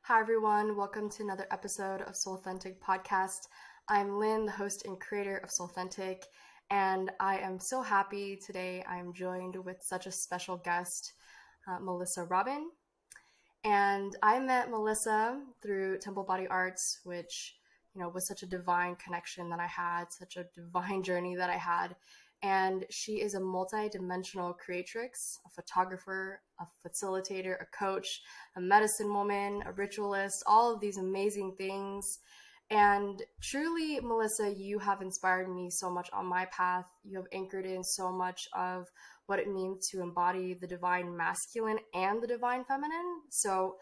Hi, everyone. Welcome to another episode of Soulthentic podcast. I'm Linh, the host and creator of Soulthentic, and I am so happy today. I'm joined with such a special guest, Melissa Robin. And I met Melissa through Temple Body Arts, which, was such a divine connection that I had, such a divine journey that I had. And she is a multi-dimensional creatrix, a photographer, a facilitator, a coach, a medicine woman, a ritualist, all of these amazing things. And truly, Melissa, you have inspired me so much on my path. You have anchored in so much of what it means to embody the divine masculine and the divine feminine. So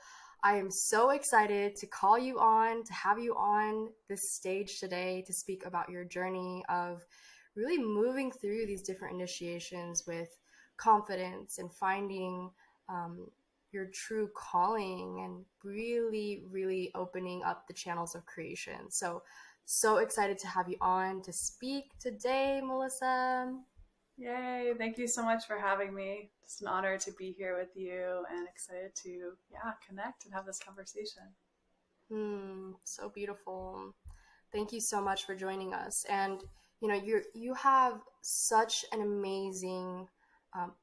I am so excited to call you on, to have you on this stage today to speak about your journey of really moving through these different initiations with confidence and finding your true calling and really, really opening up the channels of creation. So excited to have you on to speak today, Melissa. Yay. Thank you so much for having me. It's an honor to be here with you and excited to connect and have this conversation. So beautiful. Thank you so much for joining us. And you have such an amazing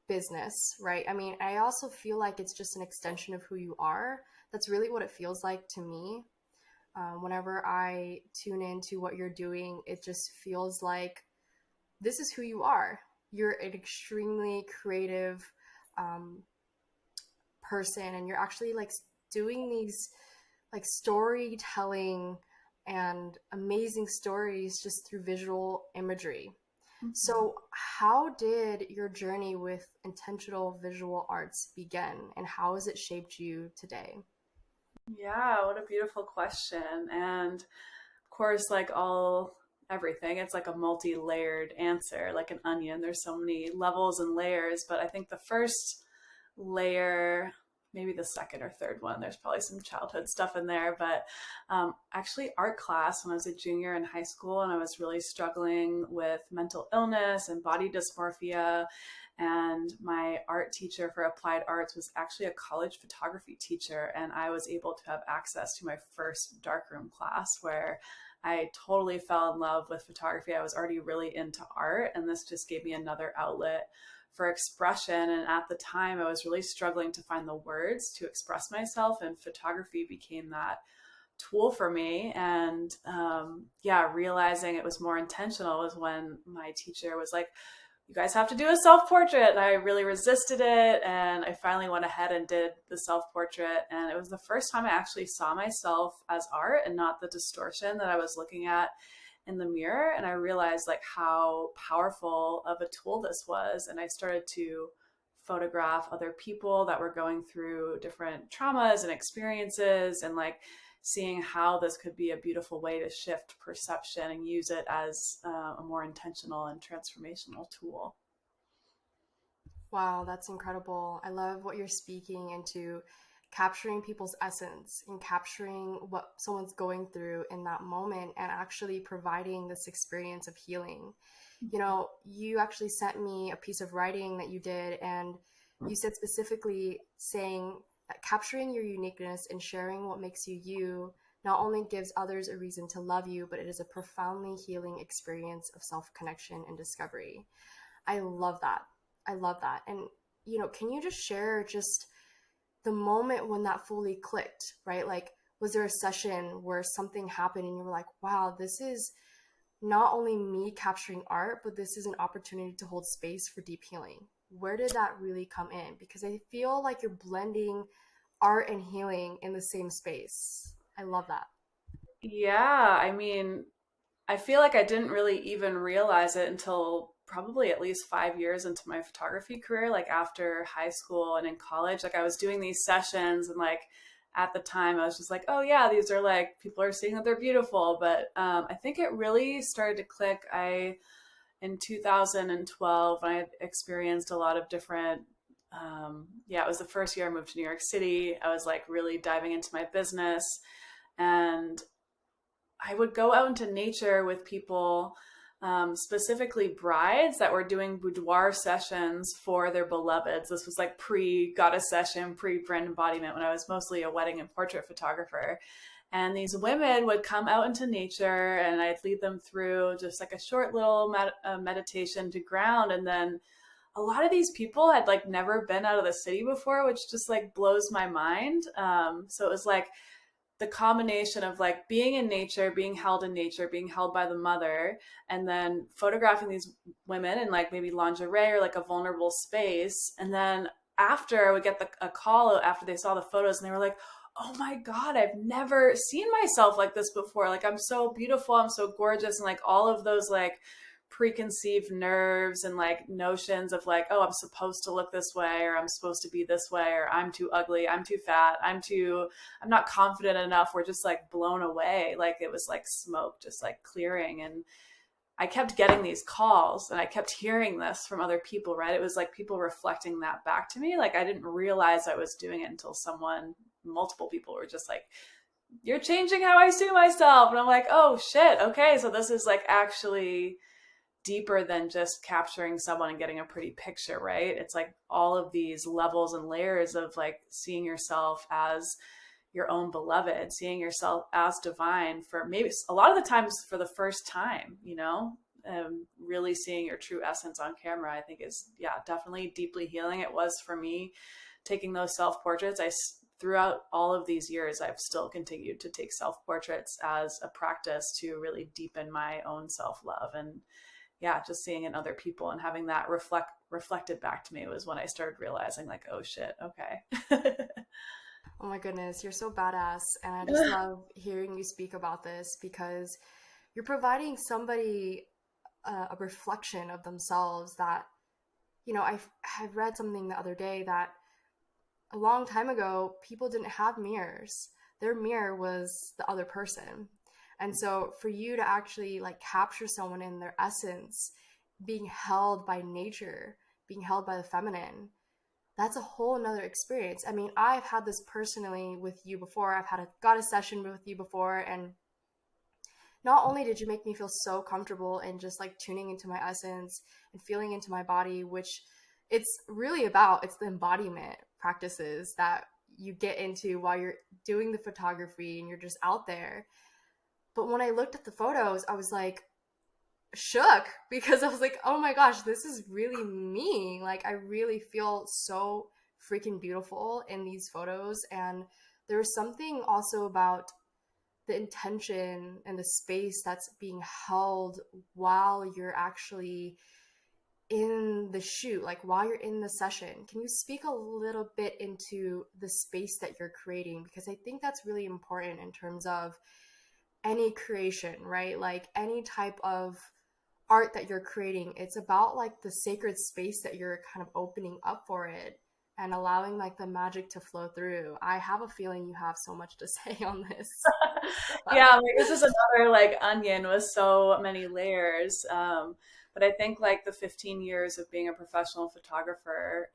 business, right? I mean, I also feel like it's just an extension of who you are. That's really what it feels like to me. Whenever I tune into what you're doing, it just feels like this is who you are. You're an extremely creative person, and you're actually like doing these like storytelling and amazing stories just through visual imagery. Mm-hmm. So how did your journey with intentional visual arts begin, and how has it shaped you today? Yeah, what a beautiful question. And of course, like everything, it's like a multi-layered answer, like an onion. There's so many levels and layers, but I think the first layer, maybe the second or third one, there's probably some childhood stuff in there, but actually art class when I was a junior in high school, and I was really struggling with mental illness and body dysmorphia. And my art teacher for applied arts was actually a college photography teacher, and I was able to have access to my first darkroom class where I totally fell in love with photography. I was already really into art, and this just gave me another outlet for expression. And at the time, I was really struggling to find the words to express myself, and photography became that tool for me. And realizing it was more intentional was when my teacher was like, you guys have to do a self-portrait. And I really resisted it. And I finally went ahead and did the self-portrait. And it was the first time I actually saw myself as art and not the distortion that I was looking at in the mirror. And I realized like how powerful of a tool this was. And I started to photograph other people that were going through different traumas and experiences, and like seeing how this could be a beautiful way to shift perception and use it as a more intentional and transformational tool. Wow, that's incredible. I love what you're speaking into, capturing people's essence and capturing what someone's going through in that moment and actually providing this experience of healing. You actually sent me a piece of writing that you did, and you said specifically saying that capturing your uniqueness and sharing what makes you you not only gives others a reason to love you, but it is a profoundly healing experience of self-connection and discovery. I love that. I love that. And, can you just share just the moment when that fully clicked, right? Like, was there a session where something happened and you were like, wow, this is not only me capturing art, but this is an opportunity to hold space for deep healing? Where did that really come in? Because I feel like you're blending art and healing in the same space. I love that. Yeah, I mean, I feel like I didn't really even realize it until probably at least 5 years into my photography career, like after high school and in college. Like I was doing these sessions, and like at the time I was just like, oh yeah, these are like, people are saying that they're beautiful. But I think it really started to click. In 2012, when I had experienced a lot of different, it was the first year I moved to New York City. I was like really diving into my business, and I would go out into nature with people specifically brides that were doing boudoir sessions for their beloveds. This was like pre-goddess session, pre-brand embodiment, when I was mostly a wedding and portrait photographer. And these women would come out into nature, and I'd lead them through just like a short little meditation to ground. And then a lot of these people had like never been out of the city before, which just like blows my mind. So it was like the combination of like being in nature, being held in nature, being held by the mother, and then photographing these women in like maybe lingerie or like a vulnerable space. And then after, I would get a call after they saw the photos, and they were like, oh my God, I've never seen myself like this before. Like, I'm so beautiful, I'm so gorgeous. And like all of those like preconceived nerves and like notions of like, oh, I'm supposed to look this way, or I'm supposed to be this way, or I'm too ugly, I'm too fat, I'm not confident enough, were just like blown away. Like it was like smoke just like clearing. And I kept getting these calls, and I kept hearing this from other people, right? It was like people reflecting that back to me. Like I didn't realize I was doing it until multiple people were just like, you're changing how I see myself. And I'm like, oh shit, okay, so this is like actually deeper than just capturing someone and getting a pretty picture, right? It's like all of these levels and layers of like seeing yourself as your own beloved, seeing yourself as divine for maybe a lot of the times for the first time, really seeing your true essence on camera, I think is, definitely deeply healing. It was for me taking those self-portraits. Throughout all of these years, I've still continued to take self-portraits as a practice to really deepen my own self-love. And just seeing in other people and having that reflected back to me was when I started realizing like, oh shit, okay. Oh my goodness, you're so badass. And I just love hearing you speak about this, because you're providing somebody a reflection of themselves that, I've read something the other day that a long time ago, people didn't have mirrors. Their mirror was the other person. And so for you to actually like capture someone in their essence, being held by nature, being held by the feminine, that's a whole nother experience. I mean, I've had this personally with you before. I've had a goddess session with you before. And not only did you make me feel so comfortable and just like tuning into my essence and feeling into my body, which it's really about, it's the embodiment practices that you get into while you're doing the photography and you're just out there. But when I looked at the photos, I was like shook, because I was like, oh my gosh, this is really me. Like I really feel so freaking beautiful in these photos. And there's something also about the intention and the space that's being held while you're actually in the shoot, like while you're in the session. Can you speak a little bit into the space that you're creating? Because I think that's really important in terms of any creation, right? Like any type of art that you're creating, it's about like the sacred space that you're kind of opening up for it and allowing like the magic to flow through. I have a feeling you have so much to say on this. Like this is another like onion with so many layers. But I think like the 15 years of being a professional photographer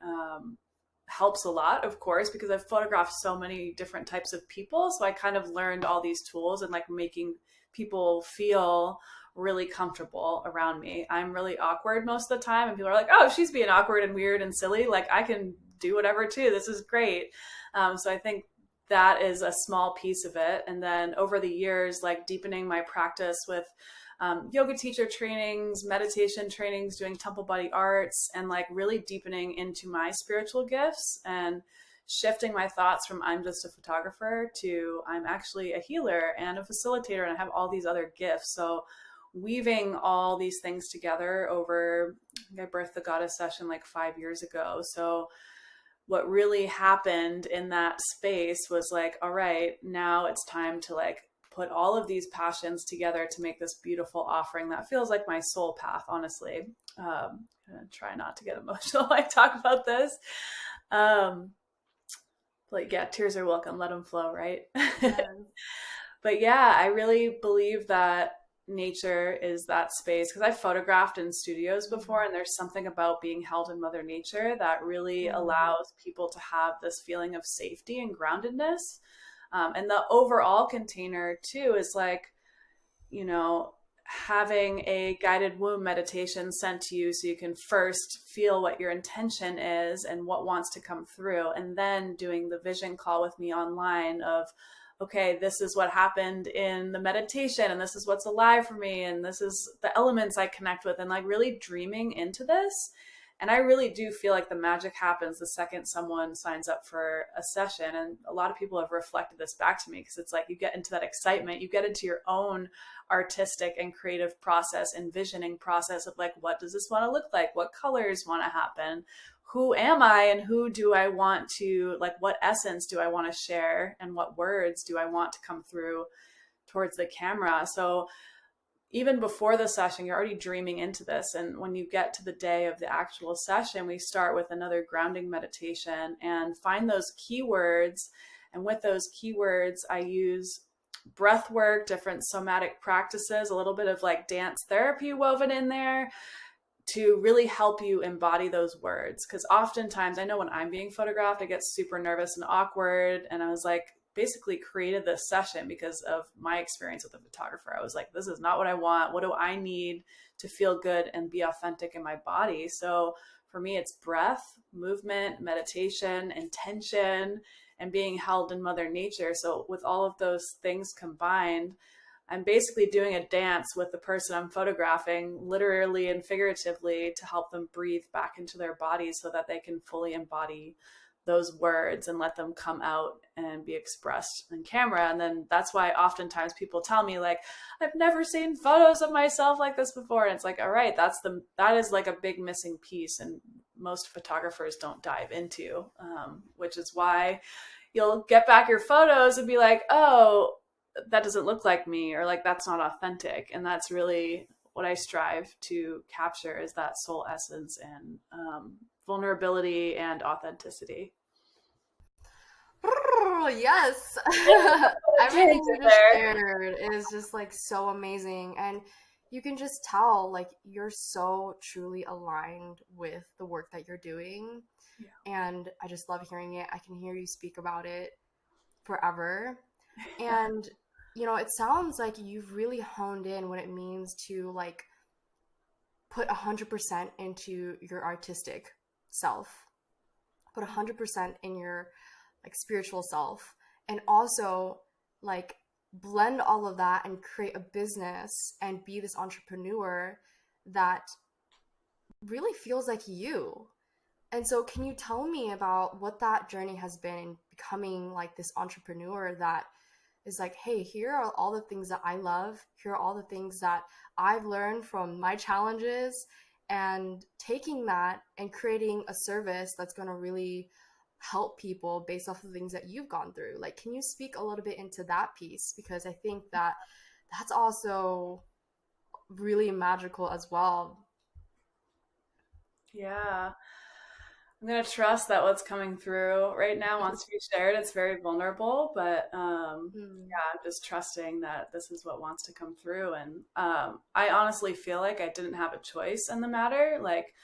helps a lot, of course, because I've photographed so many different types of people. So I kind of learned all these tools and like making people feel really comfortable around me. I'm really awkward most of the time, and people are like, oh, she's being awkward and weird and silly. Like I can do whatever too. This is great. So I think that is a small piece of it. And then over the years, like deepening my practice with yoga teacher trainings, meditation trainings, doing temple body arts, and like really deepening into my spiritual gifts and shifting my thoughts from I'm just a photographer to I'm actually a healer and a facilitator, and I have all these other gifts. So weaving all these things together over, I birthed the goddess session like 5 years ago. So what really happened in that space was like, all right, now it's time to like put all of these passions together to make this beautiful offering that feels like my soul path, honestly. I'm gonna try not to get emotional when I talk about this. Like, tears are welcome, let them flow, right? Yeah. But I really believe that nature is that space, because I've photographed in studios before, and there's something about being held in Mother Nature that really allows people to have this feeling of safety and groundedness. And the overall container too is like, having a guided womb meditation sent to you so you can first feel what your intention is and what wants to come through, and then doing the vision call with me online of, okay, this is what happened in the meditation, and this is what's alive for me, and this is the elements I connect with, and like really dreaming into this. And I really do feel like the magic happens the second someone signs up for a session. And a lot of people have reflected this back to me, because it's like you get into that excitement, you get into your own artistic and creative process, envisioning process of like, what does this want to look like? What colors want to happen? Who am I, and who do I want to, like, what essence do I want to share, and what words do I want to come through towards the camera? So even before the session, you're already dreaming into this. And when you get to the day of the actual session, we start with another grounding meditation and find those keywords. And with those keywords, I use breath work, different somatic practices, a little bit of like dance therapy woven in there to really help you embody those words. Because oftentimes, I know when I'm being photographed, I get super nervous and awkward. And I was like, basically created this session because of my experience with a photographer. I was like, this is not what I want. What do I need to feel good and be authentic in my body? So for me, it's breath, movement, meditation, intention, and being held in Mother Nature. So with all of those things combined, I'm basically doing a dance with the person I'm photographing, literally and figuratively, to help them breathe back into their bodies so that they can fully embody those words and let them come out and be expressed on camera. And then that's why oftentimes people tell me like, I've never seen photos of myself like this before. And it's like, all right, that is like a big missing piece. And most photographers don't dive into, which is why you'll get back your photos and be like, oh, that doesn't look like me, or like, that's not authentic. And that's really what I strive to capture, is that soul essence and vulnerability and authenticity. Oh, yes. Everything you just shared is just like so amazing. And you can just tell like you're so truly aligned with the work that you're doing. Yeah. And I just love hearing it. I can hear you speak about it forever. And, you know, it sounds like you've really honed in what it means to like put 100% into your artistic self, put 100% in your like spiritual self, and also like blend all of that and create a business and be this entrepreneur that really feels like you. And so can you tell me about what that journey has been in becoming like this entrepreneur that is like, hey, here are all the things that I love, here are all the things that I've learned from my challenges, and taking that and creating a service that's going to really help people based off of the things that you've gone through. Like, can you speak a little bit into that piece? Because I think that that's also really magical as well. Yeah. I'm going to trust that what's coming through right now wants to be shared. It's very vulnerable, but yeah, I'm just trusting that this is what wants to come through. And I honestly feel like I didn't have a choice in the matter. Like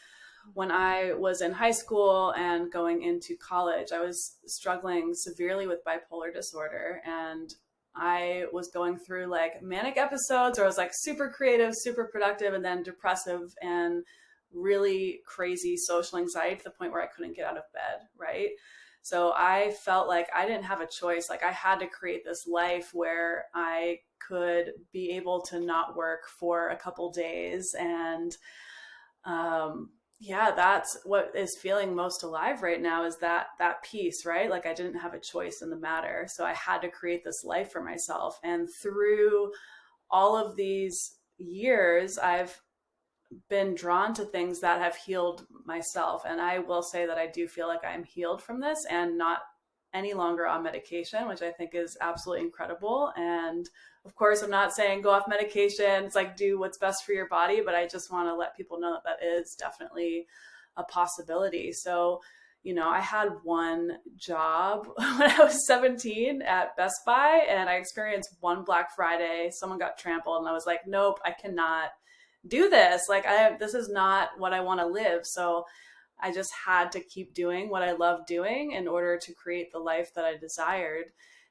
when I was in high school and going into college, I was struggling severely with bipolar disorder. And I was going through like manic episodes where I was like super creative, super productive, and then depressive and really crazy social anxiety to the point where I couldn't get out of bed, right? So I felt like I didn't have a choice. Like I had to create this life where I could be able to not work for a couple days. And yeah, that's what is feeling most alive right now, is that piece, right? Like I didn't have a choice in the matter. So I had to create this life for myself. And through all of these years, I've been drawn to things that have healed myself. And I will say that I do feel like I'm healed from this and not any longer on medication, which I think is absolutely incredible. And of course, I'm not saying go off medication. It's like do what's best for your body, but I just want to let people know that that is definitely a possibility. So, you know, I had one job when I was 17 at Best Buy, and I experienced one Black Friday. Someone got trampled, and I was like, nope, I cannot do this. Like this is not what I want to live. So I just had to keep doing what I love doing in order to create the life that I desired.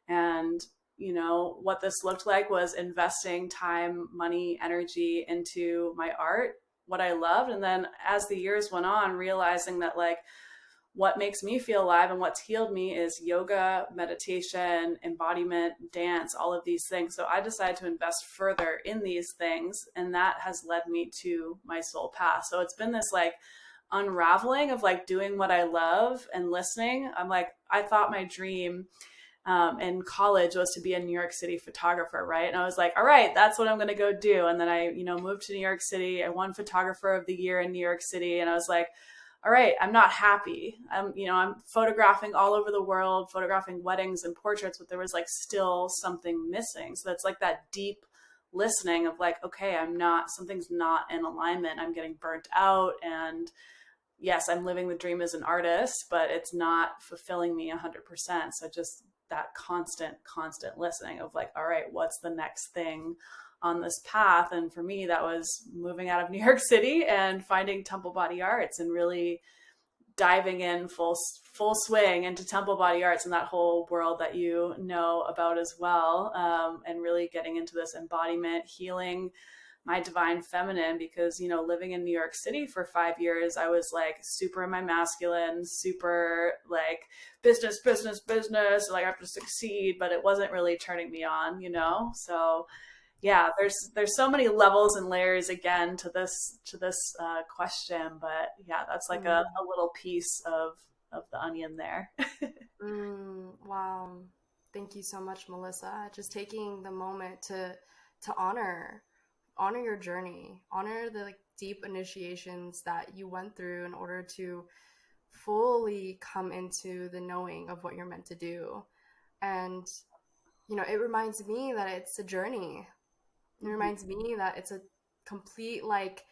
And, you know, what this looked like was investing time, money, energy into my art, what I loved. And then as the years went on, realizing that like what makes me feel alive and what's healed me is yoga, meditation, embodiment, dance, all of these things. So I decided to invest further in these things, and that has led me to my soul path. So it's been this like unraveling of like doing what I love and listening. I'm like, I thought my dream in college was to be a New York City photographer, right? And I was like, all right, that's what I'm going to go do. And then I, you know, moved to New York City. I won Photographer of the Year in New York City. And I was like, all right, I'm not happy. I'm photographing all over the world, photographing weddings and portraits, but there was like still something missing. So that's like that deep listening of like, okay, something's not in alignment. I'm getting burnt out. And yes, I'm living the dream as an artist, but it's not fulfilling me 100%. So just that constant listening of like, all right, what's the next thing on this path? And for me, that was moving out of New York City and finding Temple Body Arts and really diving in full swing into Temple Body Arts and that whole world that you know about as well, and really getting into this embodiment, healing my divine feminine, because, you know, living in New York City for 5 years, I was like super in my masculine, super like business, like I have to succeed, but it wasn't really turning me on, you know? So yeah, there's so many levels and layers again to this question, but yeah, that's like a little piece of the onion there. Wow. Thank you so much, Melissa. Just taking the moment to honor your journey, honor the like deep initiations that you went through in order to fully come into the knowing of what you're meant to do. And, you know, it reminds me that it's a journey. It reminds me that it's a complete like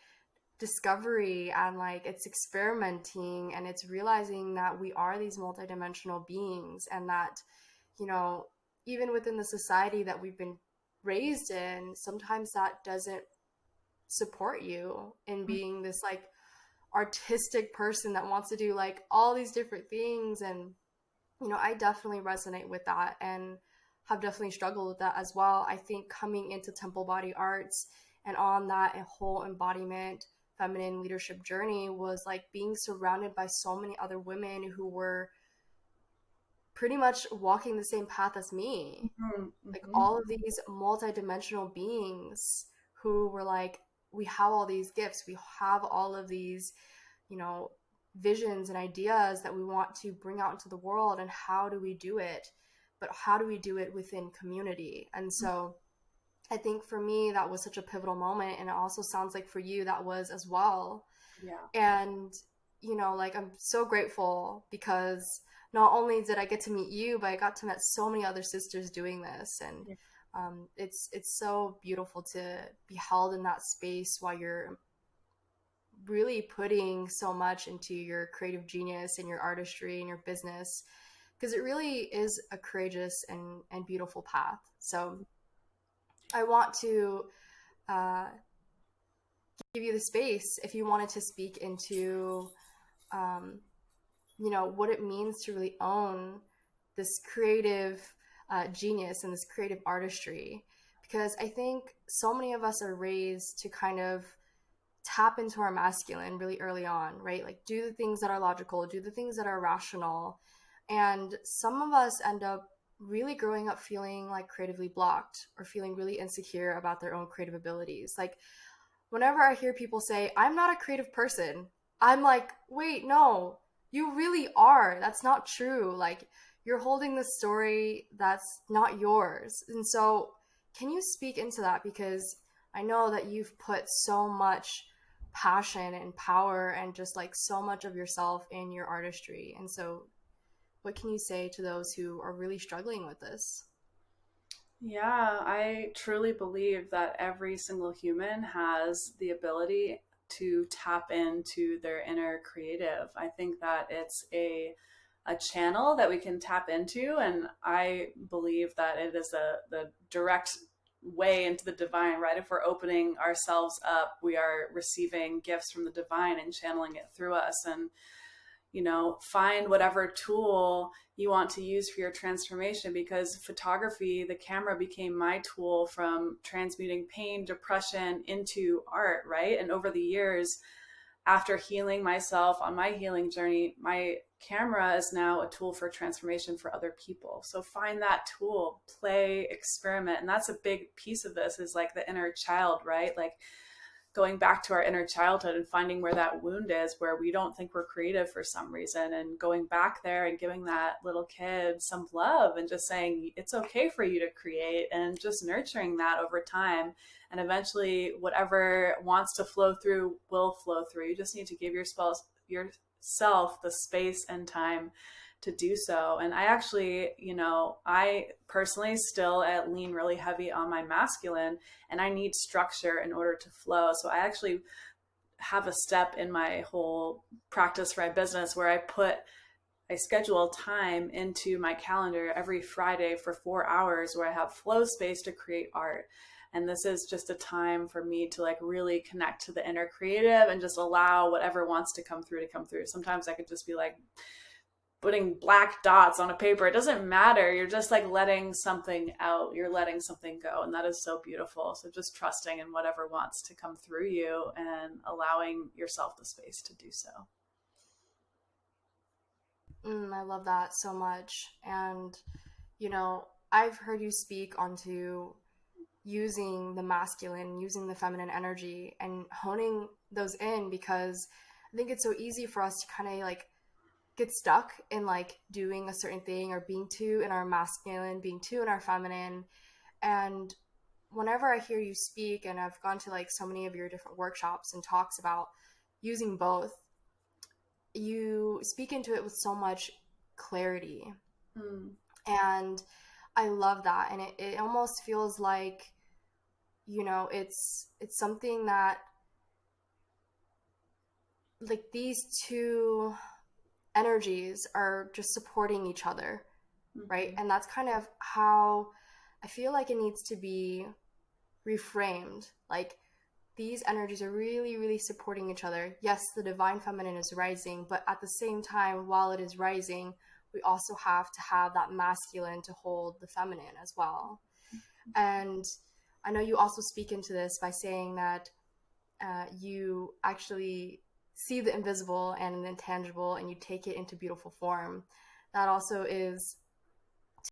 discovery, and like it's experimenting, and it's realizing that we are these multidimensional beings, and that, you know, even within the society that we've been raised in, sometimes that doesn't support you in being this like artistic person that wants to do like all these different things. And, you know, I definitely resonate with that and have definitely struggled with that as well. I think coming into Temple Body Arts and on that whole embodiment feminine leadership journey was like being surrounded by so many other women who were pretty much walking the same path as me. Like all of these multidimensional beings who were like, we have all these gifts, we have all of these, you know, visions and ideas that we want to bring out into the world, and how do we do it? But how do we do it within community? And so I think for me, that was such a pivotal moment. And it also sounds like for you, that was as well. Yeah. And, you know, like, I'm so grateful because not only did I get to meet you, but I got to meet so many other sisters doing this. And it's so beautiful to be held in that space while you're really putting so much into your creative genius and your artistry and your business, because it really is a courageous and beautiful path. So I want to give you the space if you wanted to speak into, you know, what it means to really own this creative genius and this creative artistry. Because I think so many of us are raised to kind of tap into our masculine really early on, right? Like do the things that are logical, do the things that are rational. And some of us end up really growing up feeling like creatively blocked or feeling really insecure about their own creative abilities. Like whenever I hear people say, I'm not a creative person, I'm like, wait, no, you really are. That's not true. Like you're holding the story that's not yours. And so can you speak into that? Because I know that you've put so much passion and power and just like so much of yourself in your artistry. And so what can you say to those who are really struggling with this? Yeah, I truly believe that every single human has the ability to tap into their inner creative. I think that it's a channel that we can tap into, and I believe that it is the direct way into the divine, right? If we're opening ourselves up, we are receiving gifts from the divine and channeling it through us. And find whatever tool you want to use for your transformation, because photography, the camera, became my tool from transmuting pain, depression into art, right? And over the years, after healing myself on my healing journey, my camera is now a tool for transformation for other people. So find that tool, play, experiment. And that's a big piece of this, is like the inner child, right? Like going back to our inner childhood and finding where that wound is, where we don't think we're creative for some reason, and going back there and giving that little kid some love and just saying it's okay for you to create, and just nurturing that over time. And eventually whatever wants to flow through will flow through. You just need to give yourself the space and time to do so. And I actually, I personally still lean really heavy on my masculine, and I need structure in order to flow. So I actually have a step in my whole practice for my business where I schedule time into my calendar every Friday for 4 hours where I have flow space to create art. And this is just a time for me to like really connect to the inner creative and just allow whatever wants to come through to come through. Sometimes I could just be like putting black dots on a paper. It doesn't matter. You're just like letting something out. You're letting something go. And that is so beautiful. So just trusting in whatever wants to come through you and allowing yourself the space to do so. I love that so much. And, I've heard you speak onto using the masculine, using the feminine energy, and honing those in, because I think it's so easy for us to kind of like get stuck in like doing a certain thing, or being too in our masculine, being too in our feminine. And whenever I hear you speak, and I've gone to like so many of your different workshops and talks about using both, you speak into it with so much clarity. And I love that. And it almost feels like, it's something that like these two energies are just supporting each other, right? And that's kind of how I feel like it needs to be reframed. Like these energies are really, really supporting each other. Yes, the divine feminine is rising, but at the same time, while it is rising, we also have to have that masculine to hold the feminine as well. And I know you also speak into this by saying that you actually see the invisible and the intangible, and you take it into beautiful form. That also is,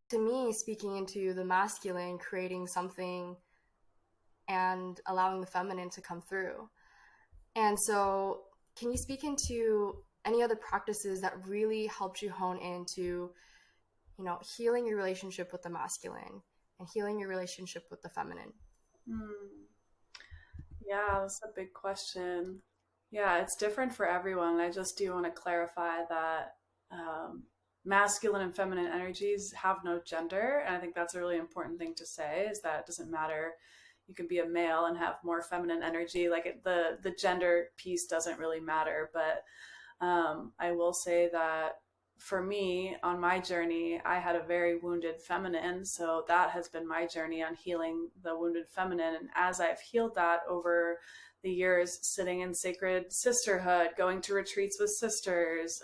to me, speaking into the masculine, creating something and allowing the feminine to come through. And so can you speak into any other practices that really helped you hone into, healing your relationship with the masculine and healing your relationship with the feminine? Yeah, that's a big question. Yeah, it's different for everyone. I just do want to clarify that masculine and feminine energies have no gender. And I think that's a really important thing to say, is that it doesn't matter. You can be a male and have more feminine energy. Like the gender piece doesn't really matter. But I will say that for me, on my journey, I had a very wounded feminine. So that has been my journey on healing the wounded feminine. And as I've healed that over the years, sitting in sacred sisterhood, going to retreats with sisters,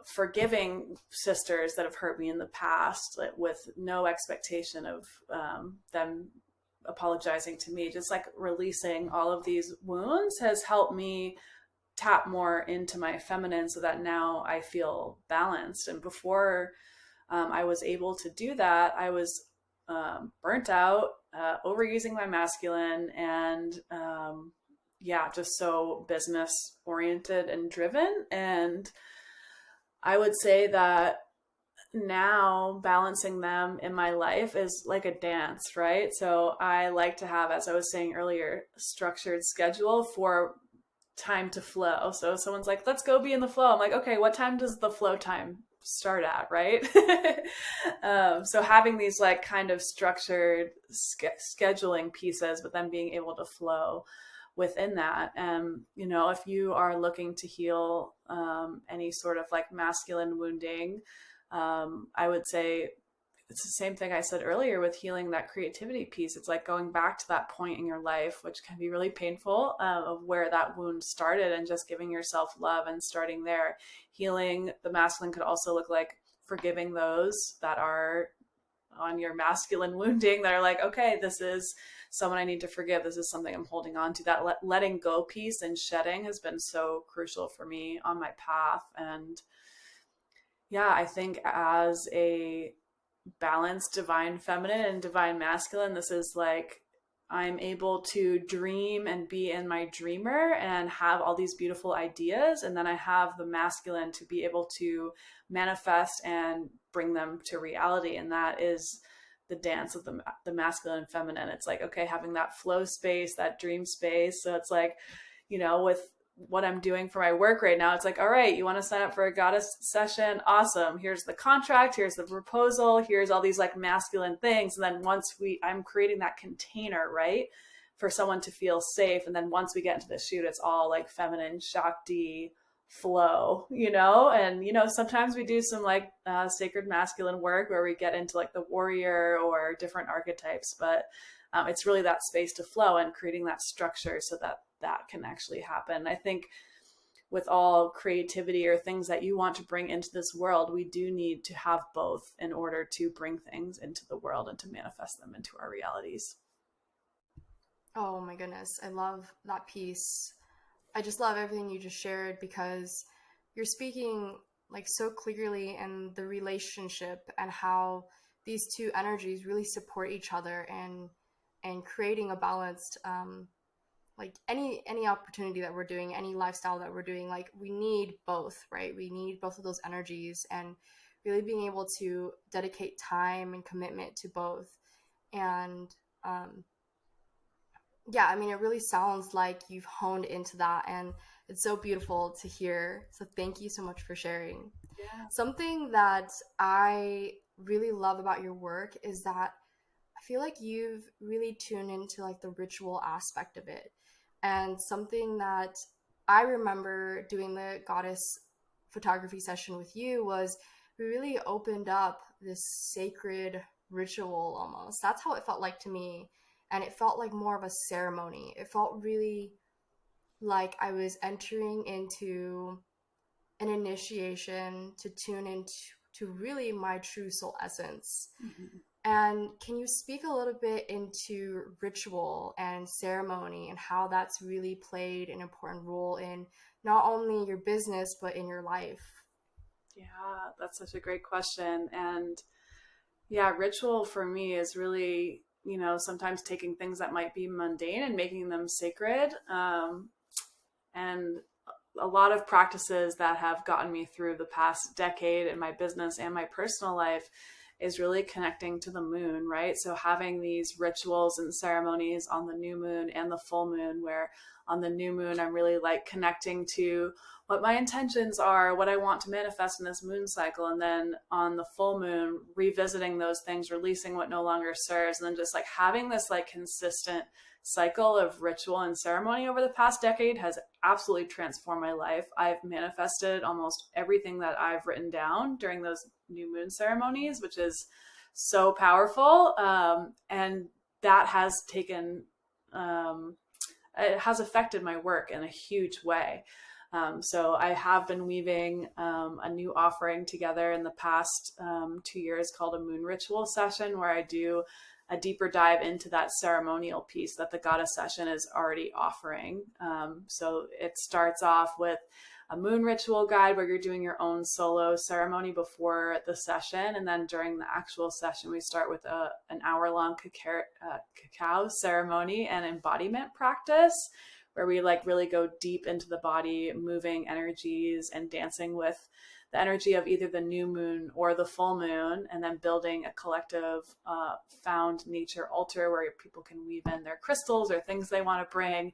forgiving sisters that have hurt me in the past, with no expectation of them apologizing to me, just like releasing all of these wounds has helped me tap more into my feminine, so that now I feel balanced. And before I was able to do that, I was burnt out, overusing my masculine, and just so business oriented and driven. And I would say that now balancing them in my life is like a dance, right? So I like to have, as I was saying earlier, structured schedule for time to flow. So if someone's like, let's go be in the flow, I'm like, okay, what time does the flow time start at, right? So having these like kind of structured scheduling pieces, but then being able to flow within that. If you are looking to heal any sort of like masculine wounding, I would say it's the same thing I said earlier with healing that creativity piece. It's like going back to that point in your life, which can be really painful, of where that wound started, and just giving yourself love and starting there. Healing the masculine could also look like forgiving those that are on your masculine wounding, that are like, okay, this is someone I need to forgive. This is something I'm holding on to. That letting go piece and shedding has been so crucial for me on my path. And yeah, I think as a balanced divine feminine and divine masculine, this is like, I'm able to dream and be in my dreamer and have all these beautiful ideas. And then I have the masculine to be able to manifest and bring them to reality. And that is the dance of the masculine and feminine. It's like, okay, having that flow space, that dream space. So it's like, with what I'm doing for my work right now, it's like, all right, you want to sign up for a goddess session? Awesome. Here's the contract. Here's the proposal. Here's all these like masculine things. And then once I'm creating that container, right, for someone to feel safe. And then once we get into the shoot, it's all like feminine, Shakti flow, and, sometimes we do some like sacred masculine work where we get into like the warrior or different archetypes, but it's really that space to flow and creating that structure so that can actually happen. I think with all creativity or things that you want to bring into this world, we do need to have both in order to bring things into the world and to manifest them into our realities. Oh my goodness, I love that piece. I just love everything you just shared, because you're speaking like so clearly in the relationship and how these two energies really support each other, and creating a balanced like any opportunity that we're doing, any lifestyle that we're doing, like we need both, right? We need both of those energies, and really being able to dedicate time and commitment to both. And yeah, I mean, it really sounds like you've honed into that, and it's so beautiful to hear. So thank you so much for sharing. Yeah. Something that I really love about your work is that I feel like you've really tuned into like the ritual aspect of it. And something that I remember doing the goddess photography session with you was we really opened up this sacred ritual almost. That's how it felt like to me. And it felt like more of a ceremony. It felt really like I was entering into an initiation to tune into really my true soul essence. Mm-hmm. And can you speak a little bit into ritual and ceremony and how that's really played an important role in not only your business, but in your life? Yeah, that's such a great question. And yeah, ritual for me is really, sometimes taking things that might be mundane and making them sacred. And a lot of practices that have gotten me through the past decade in my business and my personal life is really connecting to the moon, right? So having these rituals and ceremonies on the new moon and the full moon, where on the new moon, I'm really like connecting to what my intentions are, what I want to manifest in this moon cycle. And then on the full moon, revisiting those things, releasing what no longer serves, and then just like having this like consistent cycle of ritual and ceremony over the past decade has absolutely transformed my life. I've manifested almost everything that I've written down during those new moon ceremonies, which is so powerful. And that has taken, it has affected my work in a huge way. So I have been weaving a new offering together in the past 2 years called a moon ritual session, where I do a deeper dive into that ceremonial piece that the goddess session is already offering. So it starts off with a moon ritual guide where you're doing your own solo ceremony before the session. And then during the actual session, we start with an hour-long cacao ceremony and embodiment practice, where we like really go deep into the body, moving energies and dancing with the energy of either the new moon or the full moon, and then building a collective found nature altar where people can weave in their crystals or things they want to bring,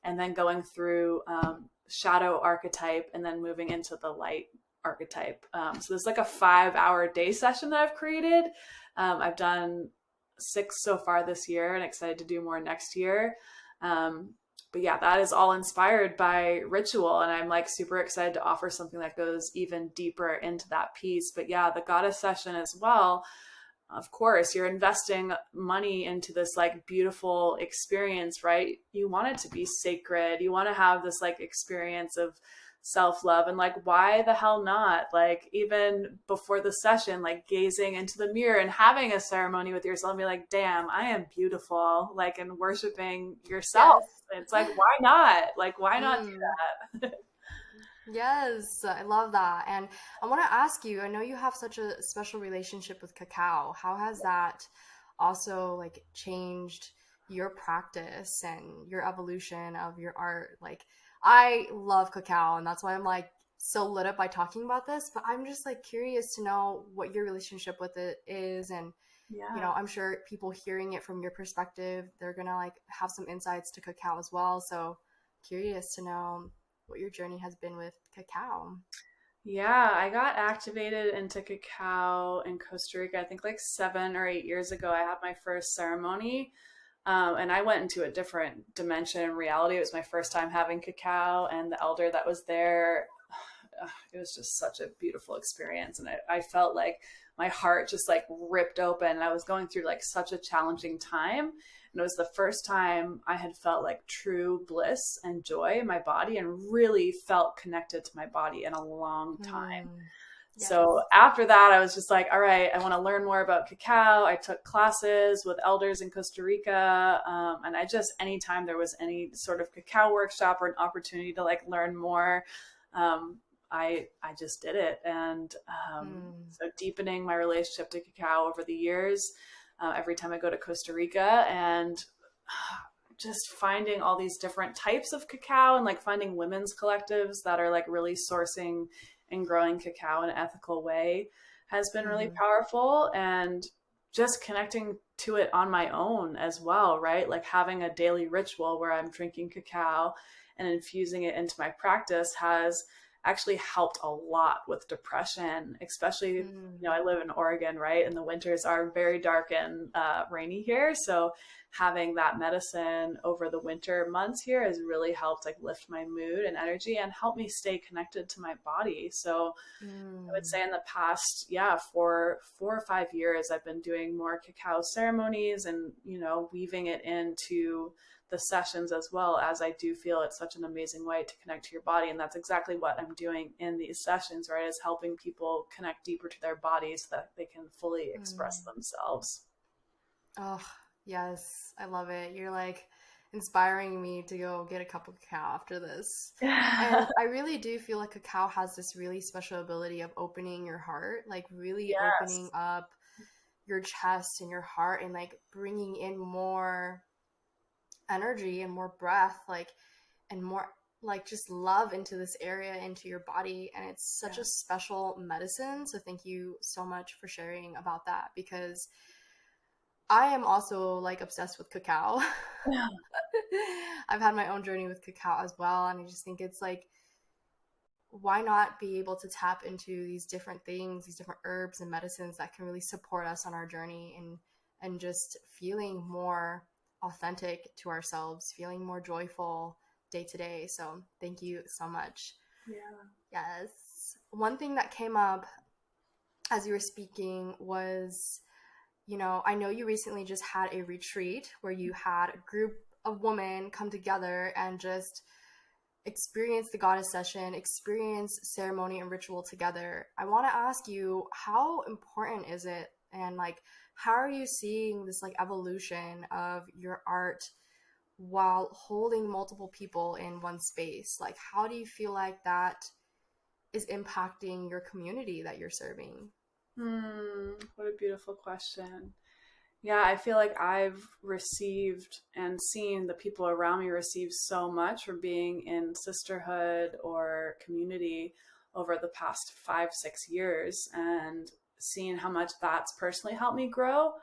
and then going through shadow archetype and then moving into the light archetype. So there's like a 5-hour day session that I've created. I've done 6 so far this year and excited to do more next year. But yeah, that is all inspired by ritual. And I'm like super excited to offer something that goes even deeper into that piece. But yeah, the goddess session as well. of course, you're investing money into this like beautiful experience, right? You want it to be sacred. You want to have this like experience of self-love, and like, why the hell not? Like, even before the session, like gazing into the mirror and having a ceremony with yourself and be like, damn, I am beautiful, like, and worshiping yourself. Yes. It's like, why not? Like, why not do Mm. that? Yes, I love that. And I want to ask you, I know you have such a special relationship with cacao. How has that also like changed your practice and your evolution of your art? Like, I love cacao, and that's why I'm like so lit up by talking about this, but I'm just like curious to know what your relationship with it is. And, Yeah. I'm sure people hearing it from your perspective, they're gonna like have some insights to cacao as well. So curious to know what your journey has been with cacao. Yeah, I got activated into cacao in Costa Rica, I think like 7 or 8 years ago. I had my first ceremony, and I went into a different dimension in reality. It was my first time having cacao, and the elder that was there, it was just such a beautiful experience. And I felt like my heart just like ripped open. I was going through like such a challenging time. And it was the first time I had felt like true bliss and joy in my body, and really felt connected to my body in a long time. Yes. So after that, I was just like, all right, I want to learn more about cacao. I took classes with elders in Costa Rica. And I just, anytime there was any sort of cacao workshop or an opportunity to like learn more, I just did it. And so deepening my relationship to cacao over the years, every time I go to Costa Rica, and just finding all these different types of cacao, and like finding women's collectives that are like really sourcing and growing cacao in an ethical way has been really powerful. And just connecting to it on my own as well, right? Like having a daily ritual where I'm drinking cacao and infusing it into my practice has actually helped a lot with depression, especially, I live in Oregon, right? And the winters are very dark and rainy here. So having that medicine over the winter months here has really helped like lift my mood and energy and help me stay connected to my body. So I would say in the past, 4 or 5 years, I've been doing more cacao ceremonies and, weaving it into the sessions as well, as I do feel it's such an amazing way to connect to your body. And that's exactly what I'm doing in these sessions, right? Is helping people connect deeper to their bodies so that they can fully express themselves. Oh, yes. I love it. You're like inspiring me to go get a cup of cacao after this. And I really do feel like cacao has this really special ability of opening your heart, like really opening up your chest and your heart, and like bringing in more energy and more breath, like, and more like just love into this area, into your body. And it's such a special medicine. So thank you so much for sharing about that, because I am also like obsessed with cacao. I've had my own journey with cacao as well, and I just think it's like, why not be able to tap into these different things, these different herbs and medicines that can really support us on our journey, and just feeling more authentic to ourselves, feeling more joyful day to day. So thank you so much. Yes. One thing that came up as you were speaking was, I know you recently just had a retreat where you had a group of women come together and just experience the goddess session, experience ceremony and ritual together. I want to ask you, how important is it? And like, how are you seeing this like evolution of your art while holding multiple people in one space? Like, how do you feel like that is impacting your community that you're serving? What a beautiful question. Yeah, I feel like I've received and seen the people around me receive so much for being in sisterhood or community over the past 5-6 years, and seeing how much that's personally helped me grow.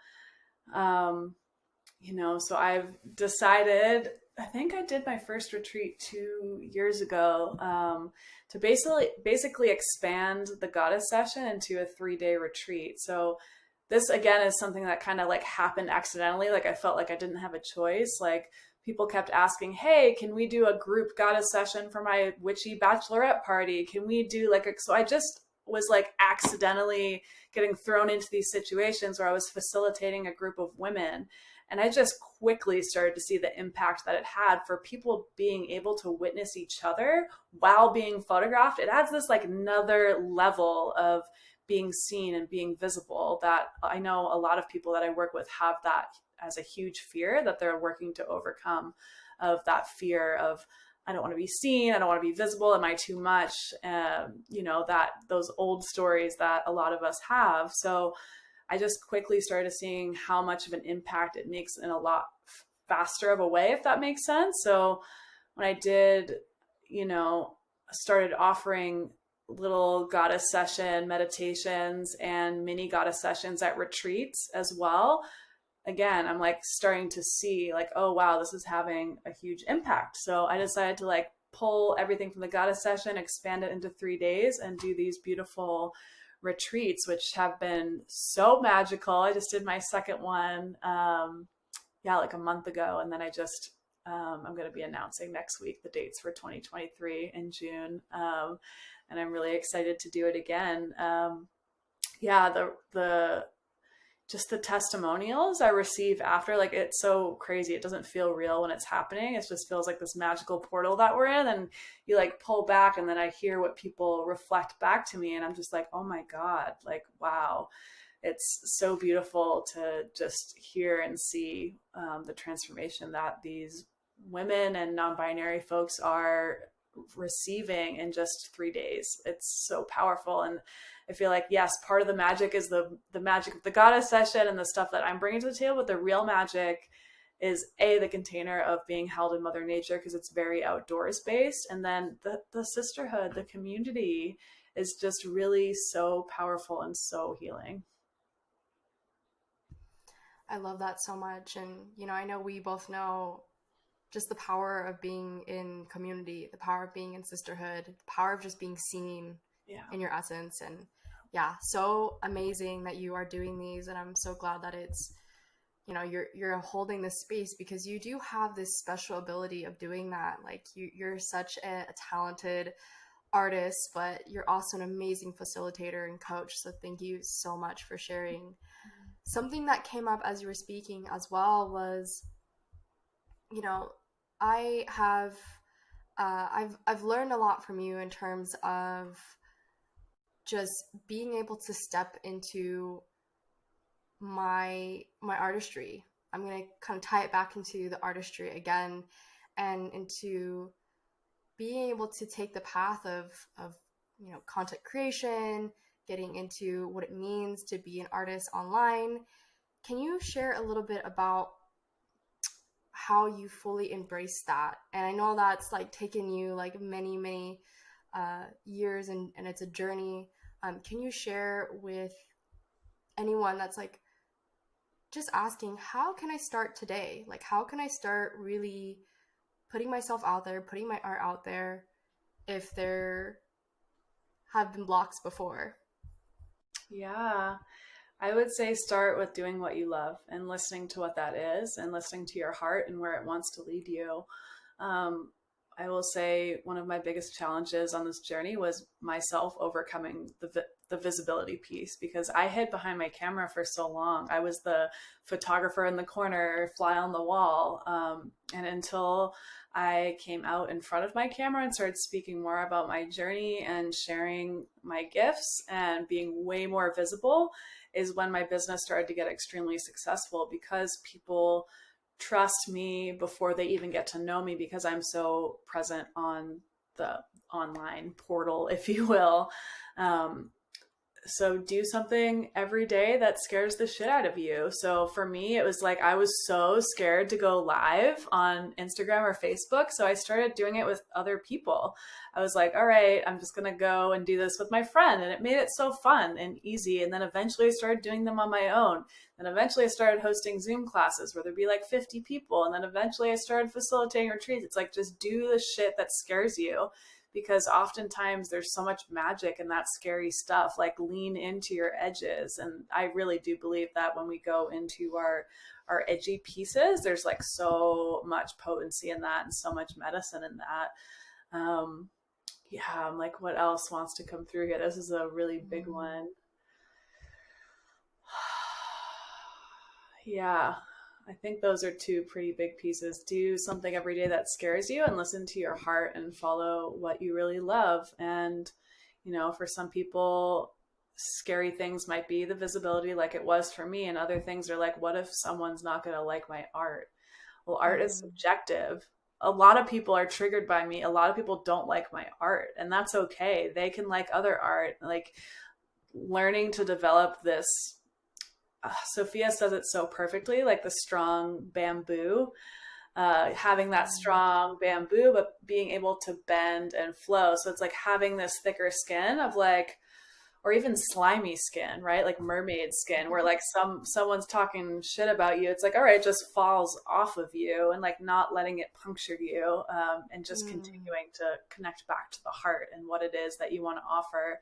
So I've decided, I think I did my first retreat 2 years ago, to basically expand the goddess session into a 3-day retreat. So this again is something that kind of like happened accidentally. Like I felt like I didn't have a choice. Like people kept asking, hey, can we do a group goddess session for my witchy bachelorette party? Can we do so I just was like accidentally getting thrown into these situations where I was facilitating a group of women. And I just quickly started to see the impact that it had for people being able to witness each other while being photographed. It adds this like another level of being seen and being visible that I know a lot of people that I work with have that as a huge fear that they're working to overcome, of that fear of, I don't want to be seen, I don't want to be visible, am I too much? That those old stories that a lot of us have. So I just quickly started seeing how much of an impact it makes in a lot faster of a way, if that makes sense. So when I did, started offering little goddess session meditations and mini goddess sessions at retreats as well, again, I'm like starting to see like, oh, wow, this is having a huge impact. So I decided to like pull everything from the goddess session, expand it into 3 days, and do these beautiful retreats, which have been so magical. I just did my second one, like a month ago. And then I'm going to be announcing next week the dates for 2023 in June. And I'm really excited to do it again. Just the testimonials I receive after, like, it's so crazy. It doesn't feel real when it's happening. It just feels like this magical portal that we're in, and you like pull back, and then I hear what people reflect back to me, and I'm just like, oh my God, like, wow. It's so beautiful to just hear and see the transformation that these women and non-binary folks are receiving in just 3 days. It's so powerful. And I feel like, yes, part of the magic is the magic of the goddess session and the stuff that I'm bringing to the table, but the real magic is the container of being held in Mother Nature, because it's very outdoors based. And then the sisterhood, the community is just really so powerful and so healing. I love that so much. And, I know we both know just the power of being in community, the power of being in sisterhood, the power of just being seen in your essence. And so amazing that you are doing these. And I'm so glad that it's, you're holding this space, because you do have this special ability of doing that. Like you're such a talented artist, but you're also an amazing facilitator and coach. So thank you so much for sharing. Mm-hmm. Something that came up as you were speaking as well was, I have, I've learned a lot from you in terms of just being able to step into my artistry. I'm going to kind of tie it back into the artistry again, and into being able to take the path of content creation, getting into what it means to be an artist online. Can you share a little bit about how you fully embrace that? And I know that's like taken you like many years, and it's a journey. Can you share with anyone that's like just asking, how can I start today? Like, how can I start really putting myself out there, putting my art out there, if there have been blocks before? Yeah, I would say start with doing what you love and listening to what that is, and listening to your heart and where it wants to lead you. I will say one of my biggest challenges on this journey was myself overcoming the visibility piece, because I hid behind my camera for so long. I was the photographer in the corner, fly on the wall. And until I came out in front of my camera and started speaking more about my journey and sharing my gifts and being way more visible, is when my business started to get extremely successful, because people trust me before they even get to know me, because I'm so present on the online portal, if you will. So do something every day that scares the shit out of you. So for me, it was like, I was so scared to go live on Instagram or Facebook. So I started doing it with other people. I was like, all right, I'm just going to go and do this with my friend. And it made it so fun and easy. And then eventually I started doing them on my own. And eventually I started hosting Zoom classes where there'd be like 50 people. And then eventually I started facilitating retreats. It's like, just do the shit that scares you, because oftentimes there's so much magic in that scary stuff. Like, lean into your edges. And I really do believe that when we go into our edgy pieces, there's like so much potency in that and so much medicine in that. Yeah, I'm like, what else wants to come through here? This is a really big one. Yeah, I think those are two pretty big pieces. Do something every day that scares you and listen to your heart and follow what you really love. And, for some people, scary things might be the visibility, like it was for me. And other things are like, what if someone's not going to like my art? Well, art is subjective. A lot of people are triggered by me. A lot of people don't like my art, and that's okay. They can like other art. Like, learning to develop this, Sophia says it so perfectly, like the strong bamboo, having that strong bamboo, but being able to bend and flow. So it's like having this thicker skin of like, or even slimy skin, right? Like mermaid skin, where like someone's talking shit about you. It's like, all right, it just falls off of you, and like not letting it puncture you, and just continuing to connect back to the heart and what it is that you want to offer.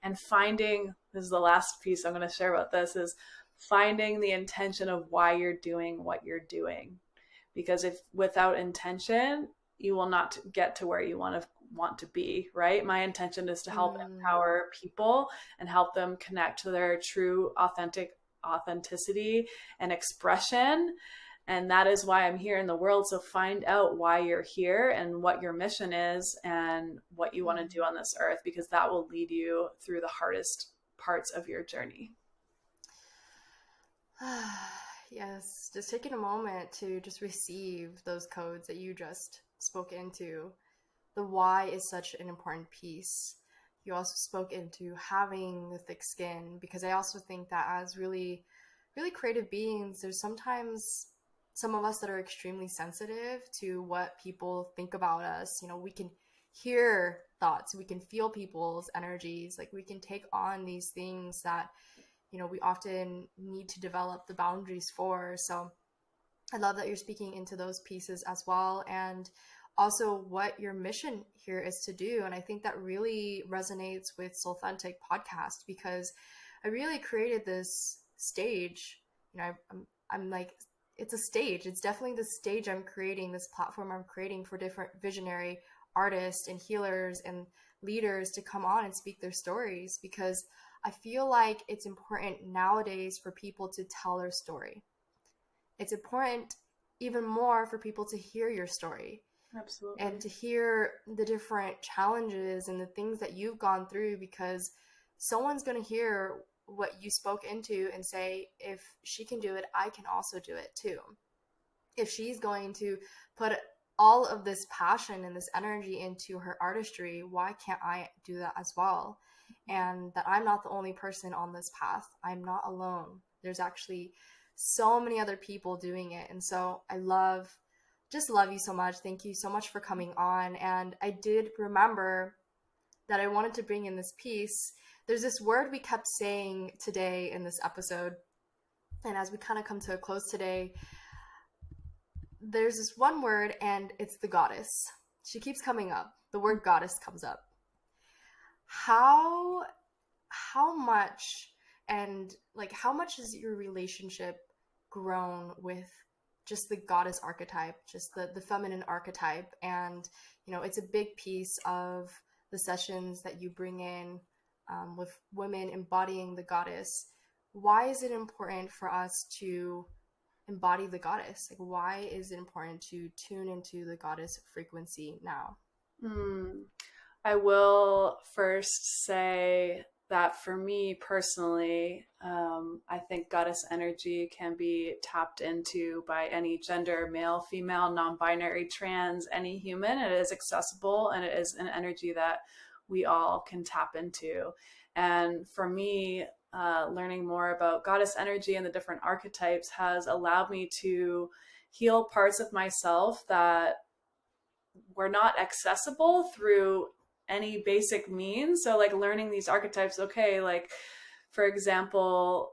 And finding, this is the last piece I'm going to share about this, is finding the intention of why you're doing what you're doing. Because if without intention, you will not get to where you want to be, right? My intention is to help empower people and help them connect to their true authenticity and expression. And that is why I'm here in the world. So find out why you're here and what your mission is and what you want to do on this earth, because that will lead you through the hardest parts of your journey. Yes, just taking a moment to just receive those codes that you just spoke into. The why is such an important piece. You also spoke into having the thick skin, because I also think that as really, really creative beings, there's sometimes some of us that are extremely sensitive to what people think about us. We can hear thoughts, we can feel people's energies, like we can take on these things that we often need to develop the boundaries for. So I love that you're speaking into those pieces as well, and also what your mission here is to do. And I think that really resonates with Soulthentic podcast, because I really created this stage. I'm like, it's a stage. It's definitely the stage I'm creating, this platform I'm creating for different visionary artists and healers and leaders to come on and speak their stories, because I feel like it's important nowadays for people to tell their story. It's important even more for people to hear your story. Absolutely. And to hear the different challenges and the things that you've gone through, because someone's going to hear what you spoke into and say, if she can do it, I can also do it too. If she's going to put all of this passion and this energy into her artistry, why can't I do that as well? And that I'm not the only person on this path. I'm not alone. There's actually so many other people doing it. And so I just love you so much. Thank you so much for coming on. And I did remember that I wanted to bring in this piece. There's this word we kept saying today in this episode. And as we kind of come to a close today, there's this one word, and it's the goddess. She keeps coming up. The word goddess comes up. How much, and like, how much has your relationship grown with just the goddess archetype, just the feminine archetype? And it's a big piece of the sessions that you bring in with women embodying the goddess. Why is it important for us to embody the goddess? Like, why is it important to tune into the goddess frequency now? I will first say that for me personally, I think goddess energy can be tapped into by any gender, male, female, non-binary, trans, any human. It is accessible, and it is an energy that we all can tap into. And for me, learning more about goddess energy and the different archetypes has allowed me to heal parts of myself that were not accessible through any basic means. So like learning these archetypes, okay, like for example,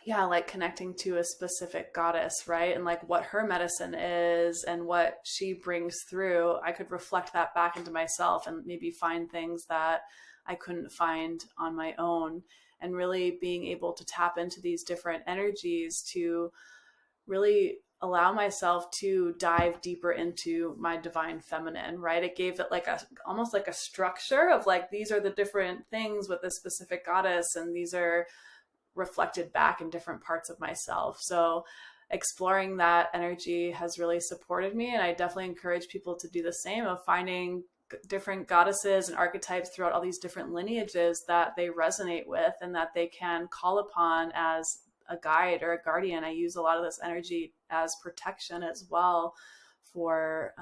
like connecting to a specific goddess, right? And like what her medicine is and what she brings through, I could reflect that back into myself and maybe find things that I couldn't find on my own. And really being able to tap into these different energies to really allow myself to dive deeper into my divine feminine, right? It gave it like almost like a structure of like, these are the different things with this specific goddess, and these are reflected back in different parts of myself. So exploring that energy has really supported me. And I definitely encourage people to do the same, of finding different goddesses and archetypes throughout all these different lineages that they resonate with and that they can call upon as a guide or a guardian. I use a lot of this energy as protection as well for,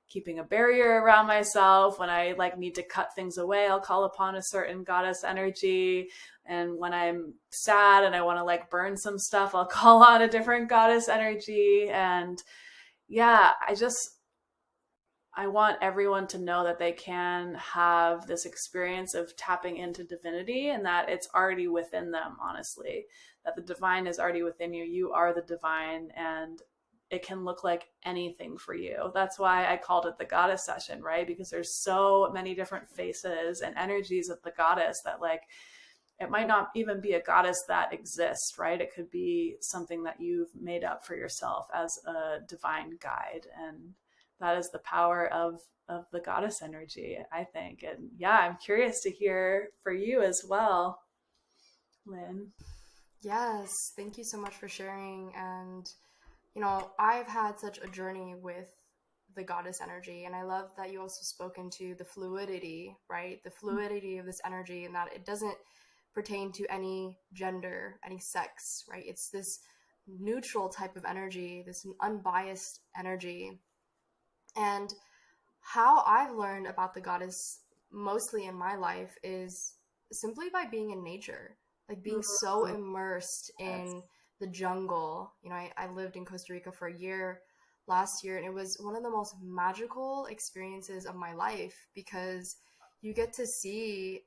keeping a barrier around myself. When I like need to cut things away, I'll call upon a certain goddess energy. And when I'm sad and I want to like burn some stuff, I'll call on a different goddess energy. And yeah, I want everyone to know that they can have this experience of tapping into divinity, and that it's already within them, honestly, that the divine is already within you. You are the divine, and it can look like anything for you. That's why I called it the goddess session, right? Because there's so many different faces and energies of the goddess that like, it might not even be a goddess that exists, right? It could be something that you've made up for yourself as a divine guide. And that is the power of the goddess energy, I think. And yeah, I'm curious to hear for you as well, Lynn. Yes, thank you so much for sharing. And, I've had such a journey with the goddess energy. And I love that you also spoke into the fluidity, right? The fluidity of this energy, and that it doesn't pertain to any gender, any sex, right? It's this neutral type of energy, this unbiased energy. And how I've learned about the goddess mostly in my life is simply by being in nature, like being so immersed in the jungle. I lived in Costa Rica for a year last year, and it was one of the most magical experiences of my life, because you get to see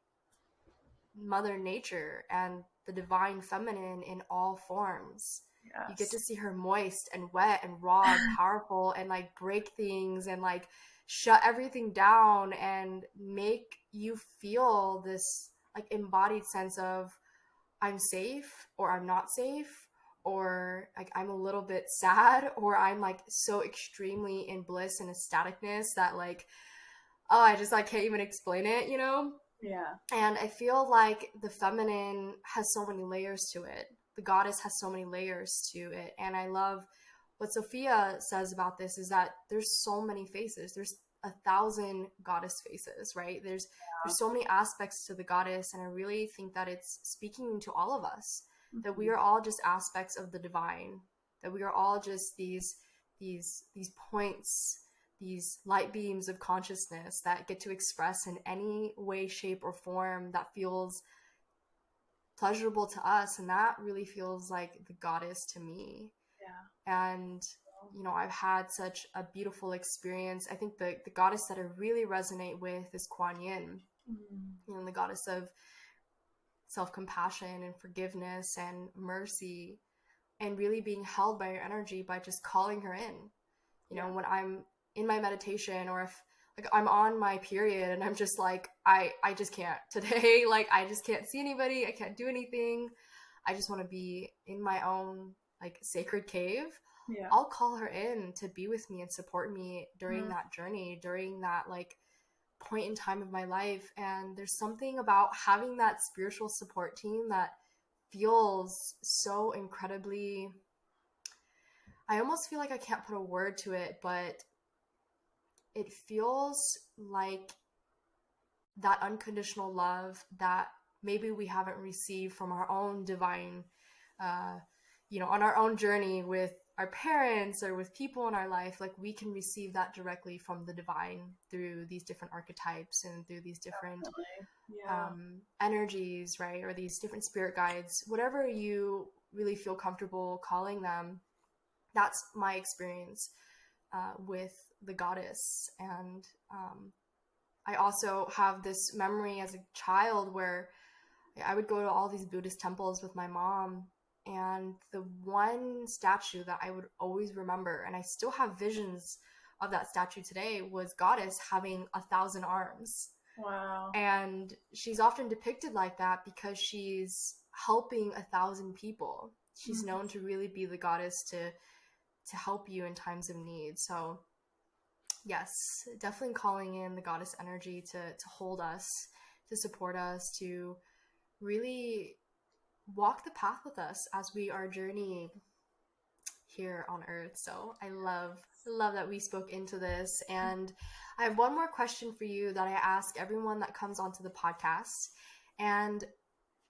Mother Nature and the divine feminine in all forms. Yes. You get to see her moist and wet and raw and powerful, and like break things and like shut everything down and make you feel this like embodied sense of I'm safe or I'm not safe, or like I'm a little bit sad, or I'm like so extremely in bliss and ecstaticness that like, oh, I just like can't even explain it, Yeah. And I feel like the feminine has so many layers to it. The goddess has so many layers to it. And I love what Sophia says about this, is that there's so many faces. There's 1,000 goddess faces, right? There's so many aspects to the goddess. And I really think that it's speaking to all of us, that we are all just aspects of the divine, that we are all just these points, these light beams of consciousness that get to express in any way, shape, or form that feels pleasurable to us. And that really feels like the goddess to me. Yeah. And, I've had such a beautiful experience. I think the goddess that I really resonate with is Kuan Yin, the goddess of self-compassion and forgiveness and mercy, and really being held by your energy by just calling her in. When I'm in my meditation, or if like I'm on my period and I'm just like, I just can't today, like I just can't see anybody, I can't do anything, I just want to be in my own like sacred cave, I'll call her in to be with me and support me during that journey, during that like point in time of my life. And there's something about having that spiritual support team that feels so incredibly, I almost feel like I can't put a word to it, but it feels like that unconditional love that maybe we haven't received from our own divine, on our own journey with our parents or with people in our life. Like we can receive that directly from the divine through these different archetypes and through these different energies, right? Or these different spirit guides, whatever you really feel comfortable calling them. That's my experience with the goddess. And I also have this memory as a child where I would go to all these Buddhist temples with my mom, and the one statue that I would always remember, and I still have visions of that statue today, was Goddess having 1,000 arms. Wow. And she's often depicted like that because she's helping 1,000 people. She's known to really be the goddess to to help you in times of need. So yes, definitely calling in the goddess energy to hold us, to support us, to really walk the path with us as we are journeying here on earth. So I love that we spoke into this. And I have one more question for you that I ask everyone that comes onto the podcast. And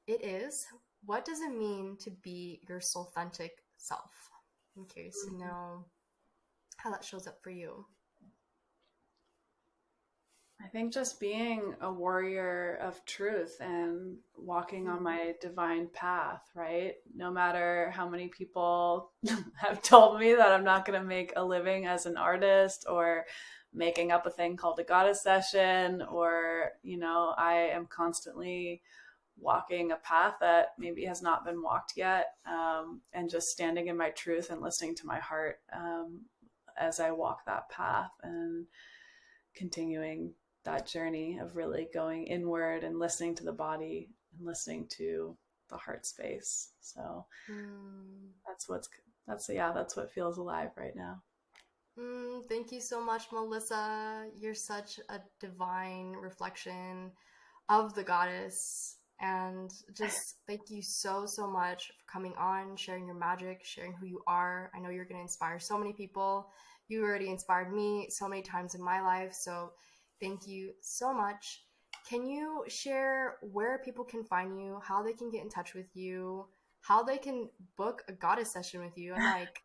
it is, what does it mean to be your soulthentic self? I'm curious to know how that shows up for you. I think just being a warrior of truth and walking on my divine path, right? No matter how many people have told me that I'm not going to make a living as an artist, or making up a thing called a goddess session, or, I am constantly walking a path that maybe has not been walked yet, and just standing in my truth and listening to my heart as I walk that path, and continuing that journey of really going inward and listening to the body and listening to the heart space. So that's what feels alive right now. Thank you so much, Melissa. You're such a divine reflection of the goddess. And just thank you so much for coming on, sharing your magic, sharing who you are. I know you're going to inspire so many people. You already inspired me so many times in my life. So thank you so much. Can you share where people can find you, how they can get in touch with you, how they can book a goddess session with you? I'm like,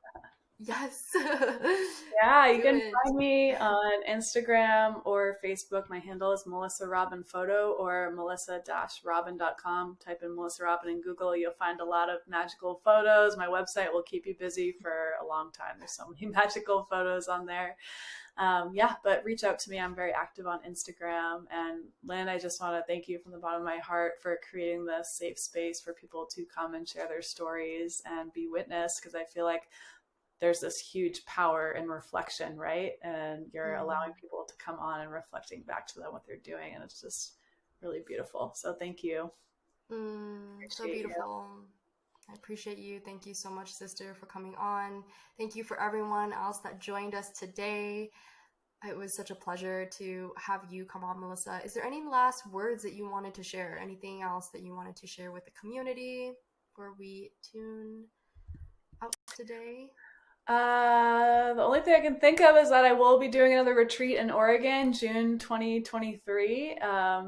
yes. Yeah, you can find me on Instagram or Facebook. My handle is Melissa Robin Photo, or melissa-robin.com. Type in Melissa Robin in Google. You'll find a lot of magical photos. My website will keep you busy for a long time. There's so many magical photos on there. But reach out to me. I'm very active on Instagram. And Lynn, I just want to thank you from the bottom of my heart for creating this safe space for people to come and share their stories and be witnessed, because I feel like there's this huge power in reflection, right? And you're allowing people to come on and reflecting back to them what they're doing. And it's just really beautiful. So thank you. So beautiful. I appreciate you. Thank you so much, sister, for coming on. Thank you for everyone else that joined us today. It was such a pleasure to have you come on, Melissa. Is there any last words that you wanted to share? Anything else that you wanted to share with the community before we tune out today? The only thing I can think of is that I will be doing another retreat in Oregon, June 2023.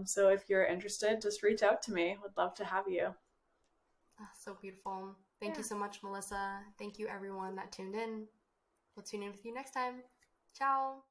So if you're interested, just reach out to me. Would love to have you. Oh, so beautiful. Thank you so much, Melissa. Thank you, everyone that tuned in. We'll tune in with you next time. Ciao.